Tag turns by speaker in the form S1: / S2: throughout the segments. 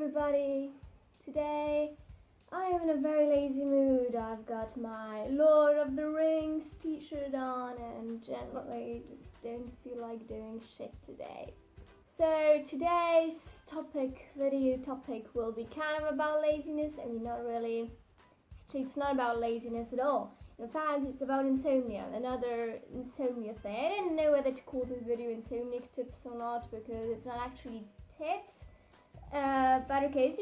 S1: everybody. Today I am in a very lazy mood. I've got my Lord of the Rings t-shirt on and generally just don't feel like doing shit today. So today's video topic will be kind of about laziness. I mean, not really. Actually, it's not about laziness at all. In fact, it's about insomnia, another insomnia thing. I didn't know whether to call this video Insomniac tips or not because it's not actually tips. But okay, as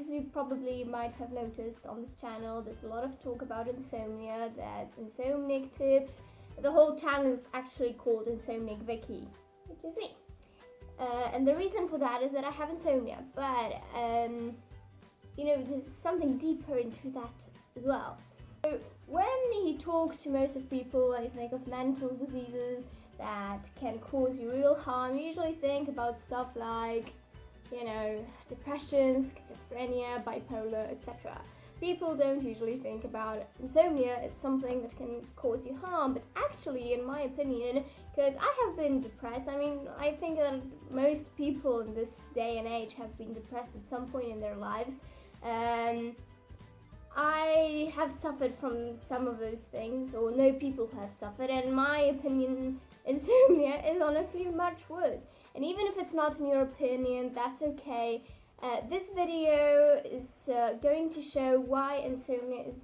S1: you probably might have noticed on this channel, there's a lot of talk about insomnia. There's Insomniac tips. The whole channel is actually called Insomniac Vicky, which is me. And the reason for that is that I have insomnia, but there's something deeper into that as well. So when you talk to most of people and you think of mental diseases that can cause you real harm, you usually think about stuff like, depression, schizophrenia, bipolar, etc. People don't usually think about insomnia as something that can cause you harm, but actually, in my opinion, because I have been depressed, I think that most people in this day and age have been depressed at some point in their lives. I have suffered from some of those things, or know people who have suffered, and in my opinion, insomnia is honestly much worse. And even if it's not in your opinion, that's okay. This video is going to show why insomnia is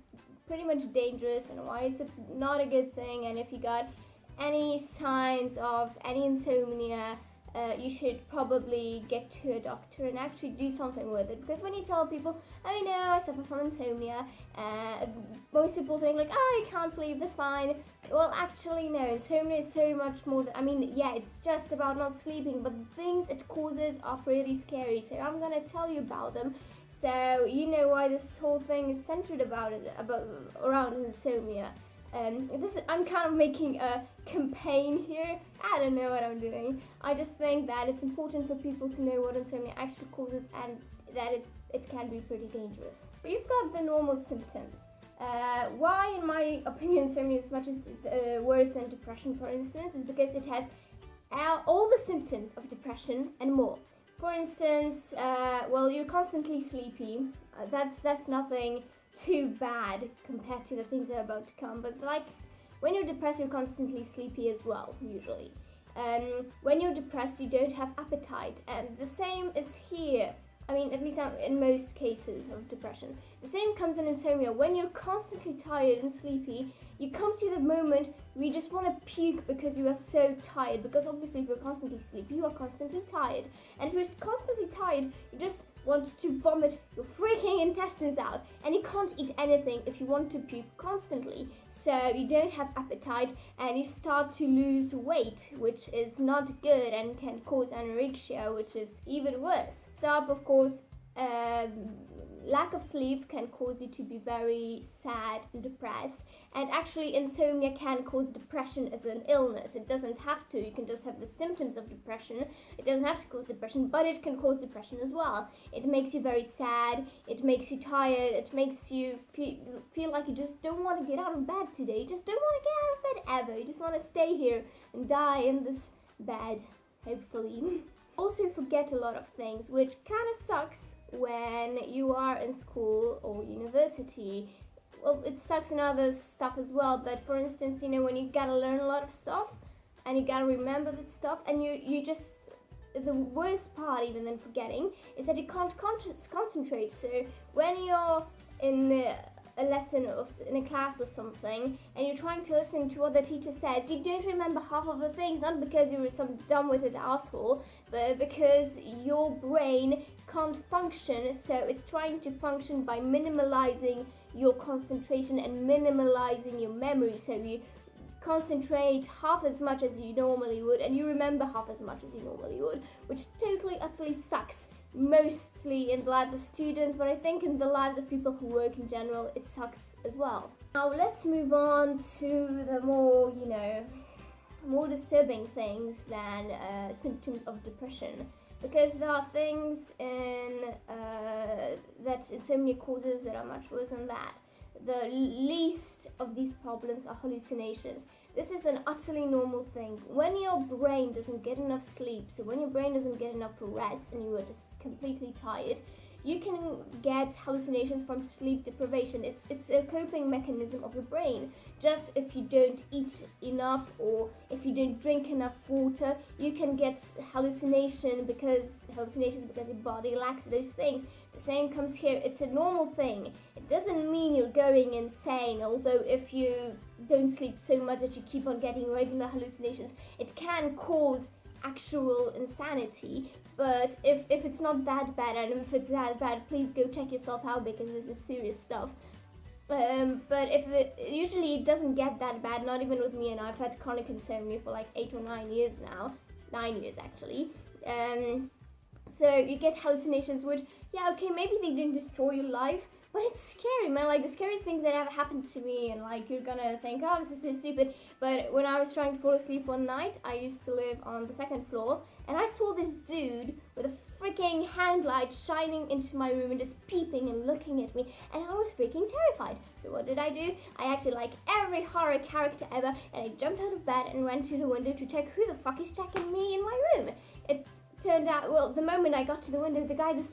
S1: pretty much dangerous and why it's not a good thing. And if you got any signs of any insomnia, you should probably get to a doctor and actually do something with it. Because when you tell people, I know I suffer from insomnia, most people think like, oh, you can't sleep, that's fine. Well, actually no, insomnia is so much more than, yeah, it's just about not sleeping, but the things it causes are pretty scary. So I'm gonna tell you about them, so you know why this whole thing is centered around insomnia. I'm kind of making a campaign here. I don't know what I'm doing. I just think that it's important for people to know what insomnia actually causes and that it can be pretty dangerous. But you've got the normal symptoms. Why, in my opinion, insomnia is much worse than depression, for instance, is because it has all the symptoms of depression and more. For instance, you're constantly sleepy. That's nothing too bad compared to the things that are about to come, but like when you're depressed, you're constantly sleepy as well, usually. When you're depressed, you don't have appetite, and the same is here. At least in most cases of depression. The same comes in insomnia. When you're constantly tired and sleepy, you come to the moment where you just want to puke because you are so tired. Because obviously if you're constantly sleepy, you are constantly tired. And if you're constantly tired, you just want to vomit your freaking intestines out. And you can't eat anything if you want to puke constantly. So you don't have appetite and you start to lose weight, which is not good and can cause anorexia, which is even worse. Of course, lack of sleep can cause you to be very sad and depressed, and actually insomnia can cause depression as an illness. It doesn't have to. You can just have the symptoms of depression. It doesn't have to cause depression, but it can cause depression as well. It makes you very sad, it makes you tired, it makes you feel like you just don't want to get out of bed today. You just don't want to get out of bed ever. You just want to stay here and die in this bed, hopefully. Also forget a lot of things, which kind of sucks when you are in school or university. Well, it sucks in other stuff as well, but for instance, when you gotta learn a lot of stuff and you gotta remember that stuff, and you just, the worst part even than forgetting is that you can't concentrate. So when you're in a lesson or in a class or something and you're trying to listen to what the teacher says, you don't remember half of the things, not because you were some dumb-witted asshole, but because your brain can't function. So it's trying to function by minimalizing your concentration and minimalizing your memory. So you concentrate half as much as you normally would and you remember half as much as you normally would, which totally utterly sucks. Mostly in the lives of students, but I think in the lives of people who work in general, it sucks as well. Now let's move on to the more, more disturbing things than symptoms of depression, because there are things that insomnia causes that are much worse than that. The least of these problems are hallucinations. This is an utterly normal thing. When your brain doesn't get enough sleep, so when your brain doesn't get enough rest and you are just completely tired, You can get hallucinations from sleep deprivation. It's a coping mechanism of your brain. Just if you don't eat enough or if you don't drink enough water, you can get hallucinations because your body lacks those things. The same comes here. It's a normal thing. It doesn't mean you're going insane, although if you don't sleep so much that you keep on getting regular hallucinations, it can cause actual insanity. But if it's not that bad, and if it's that bad, please go check yourself out because this is serious stuff. But if usually it doesn't get that bad, not even with me, and I've had chronic insomnia for like 8 or 9 years now, 9 years actually. So you get hallucinations, which, yeah, okay, maybe they didn't destroy your life, but it's scary, man. Like, the scariest thing that ever happened to me, and like, you're gonna think, oh, this is so stupid, but when I was trying to fall asleep one night, I used to live on the 2nd floor, and I saw this dude with a freaking handlight shining into my room and just peeping and looking at me, and I was freaking terrified. So what did I do? I acted like every horror character ever, and I jumped out of bed and went to the window to check who the fuck is checking me in my room. It turned out, well, the moment I got to the window, the guy just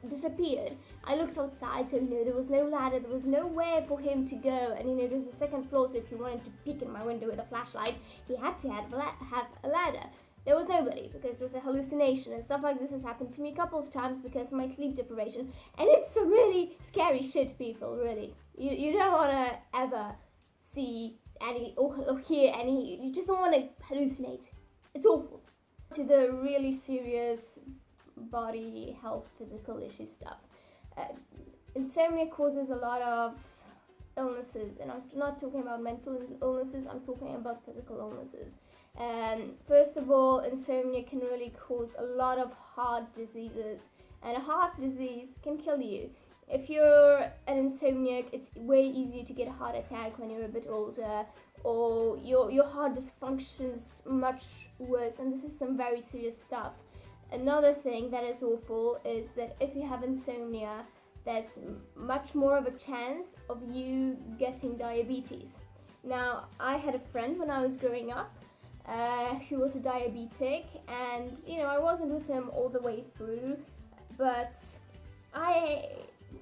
S1: disappeared. I looked outside, so there was no ladder, there was nowhere for him to go, and there's the 2nd floor, so if he wanted to peek in my window with a flashlight, he had to have a ladder. There was nobody, because it was a hallucination, and stuff like this has happened to me a couple of times because of my sleep deprivation, and it's some really scary shit, people, really. You don't want to ever see any, or hear any, you just don't want to hallucinate. It's awful. To the really serious body, health, physical issue stuff. Insomnia causes a lot of illnesses, and I'm not talking about mental illnesses, I'm talking about physical illnesses. First of all, insomnia can really cause a lot of heart diseases, and a heart disease can kill you. If you're an insomniac, it's way easier to get a heart attack when you're a bit older, or your heart just functions much worse, and this is some very serious stuff. Another thing that is awful is that if you have insomnia, there's much more of a chance of you getting diabetes. Now, I had a friend when I was growing up who was a diabetic, and I wasn't with him all the way through, but I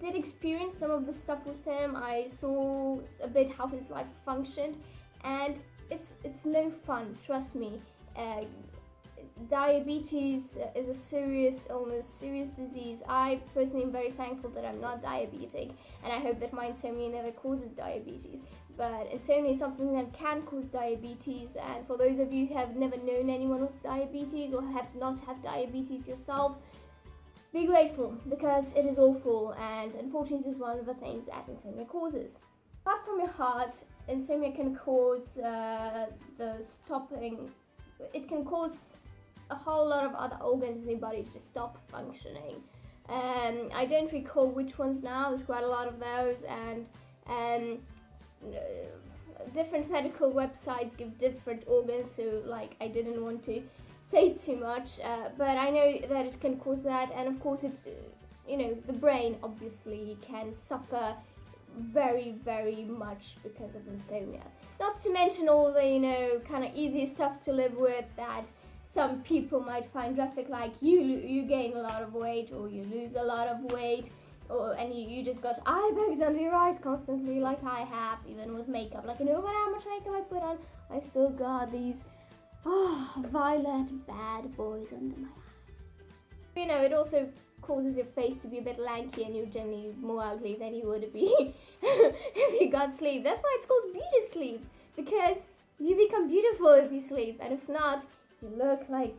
S1: did experience some of the stuff with him. I saw a bit how his life functioned, and it's no fun, trust me. Diabetes is a serious illness, serious disease. I personally am very thankful that I'm not diabetic, and I hope that my insomnia never causes diabetes. But insomnia is something that can cause diabetes, and for those of you who have never known anyone with diabetes or have not had diabetes yourself, be grateful, because it is awful, and unfortunately it is one of the things that insomnia causes. Apart from your heart, insomnia can cause it can cause a whole lot of other organs in your body to stop functioning. I don't recall which ones now, there's quite a lot of those, and different medical websites give different organs, so like I didn't want to say too much, but I know that it can cause that, and of course the brain obviously can suffer very, very much because of insomnia. Not to mention all the kind of easy stuff to live with that some people might find drastic, like you gain a lot of weight, or you lose a lot of weight, and you just got eye bags under your eyes constantly, like I have, even with makeup. Like, no matter how much makeup I put on, I still got these violet bad boys under my eyes. It also causes your face to be a bit lanky, and you're generally more ugly than you would be if you got sleep. That's why it's called beauty sleep, because you become beautiful if you sleep, and if not, you look like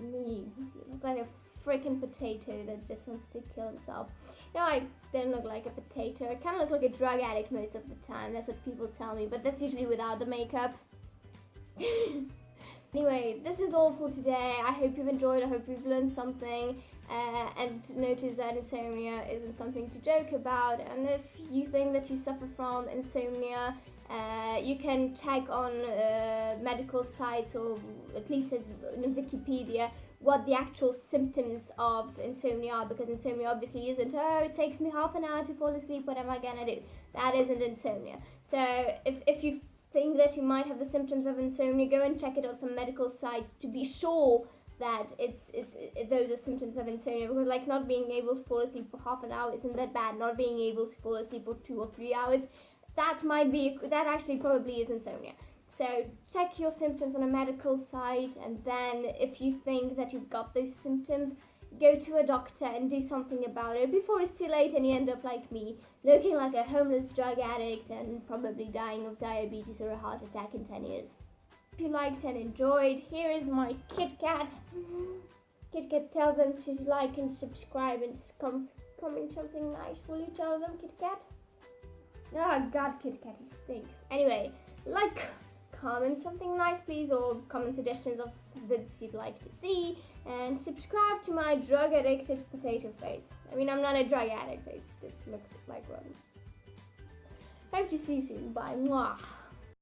S1: me. You look like a freaking potato that just wants to kill himself. I don't look like a potato. I kind of look like a drug addict most of the time. That's what people tell me, but that's usually without the makeup. Anyway, this is all for today. I hope you've enjoyed. I hope you've learned something, and notice that insomnia isn't something to joke about. And if you think that you suffer from insomnia, you can check on medical sites, or at least in Wikipedia, what the actual symptoms of insomnia are, because insomnia obviously isn't, it takes me half an hour to fall asleep, what am I gonna do? That isn't insomnia. So if you think that you might have the symptoms of insomnia, go and check it on some medical site to be sure that those are symptoms of insomnia, because like not being able to fall asleep for half an hour isn't that bad. Not being able to fall asleep for 2 or 3 hours, that actually probably is insomnia. So check your symptoms on a medical site, and then if you think that you've got those symptoms, go to a doctor and do something about it before it's too late and you end up like me, looking like a homeless drug addict and probably dying of diabetes or a heart attack in 10 years. If you liked and enjoyed, here is my Kit Kat. Kit Kat, tell them to like and subscribe and comment something nice. Will you tell them, Kit Kat? Oh God, Kit Kat, you stink. Anyway, like, comment something nice please, or comment suggestions of vids you'd like to see, and subscribe to my drug addicted potato face. I mean, I'm not a drug addict, it just looks like one. Hope to see you soon. Bye. Mwah.